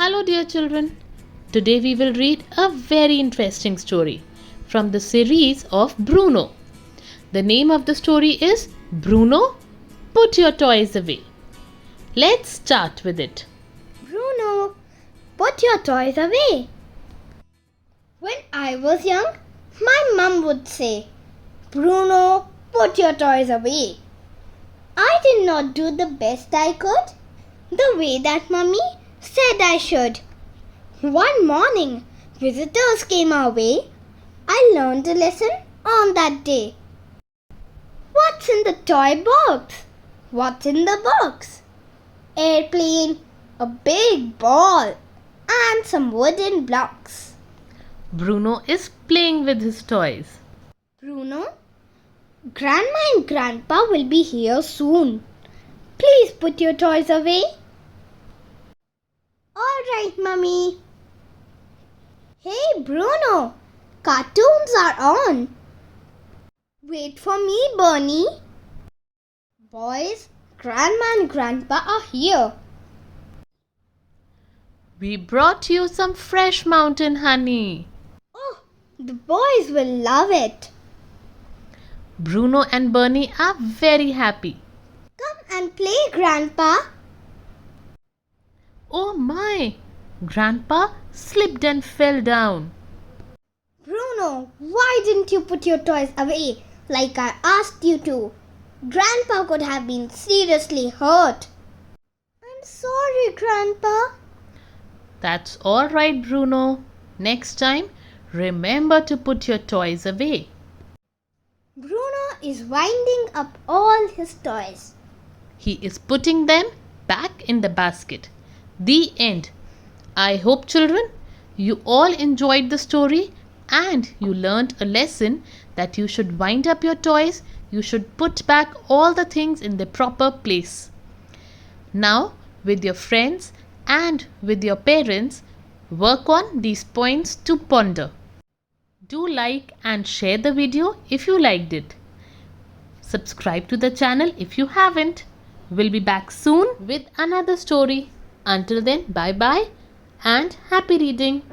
Hello, dear children. Today we will read a very interesting story from the series of Bruno. The name of the story is Bruno, Put Your Toys Away. Let's start with it. Bruno, put your toys away. When I was young, my mum would say, Bruno, put your toys away. I did not do the best I could, the way that mummy said I should. One morning, visitors came our way. I learned a lesson on that day. What's in the toy box? What's in the box? Airplane, a big ball, and some wooden blocks. Bruno is playing with his toys. Bruno, Grandma and Grandpa will be here soon. Please put your toys away. All right, Mummy. Hey, Bruno, cartoons are on. Wait for me, Bernie. Boys, Grandma and Grandpa are here. We brought you some fresh mountain honey. Oh, the boys will love it. Bruno and Bernie are very happy. Come and play, Grandpa. Oh my! Grandpa slipped and fell down. Bruno, why didn't you put your toys away like I asked you to? Grandpa could have been seriously hurt. I'm sorry, Grandpa. That's all right, Bruno. Next time, remember to put your toys away. Bruno is winding up all his toys. He is putting them back in the basket. The end. I hope, children, you all enjoyed the story and you learned a lesson that you should wind up your toys. You should put back all the things in the proper place. Now, with your friends and with your parents, work on these points to ponder. Do like and share the video if you liked it. Subscribe to the channel if you haven't. We'll be back soon with another story. Until then, bye bye and happy reading.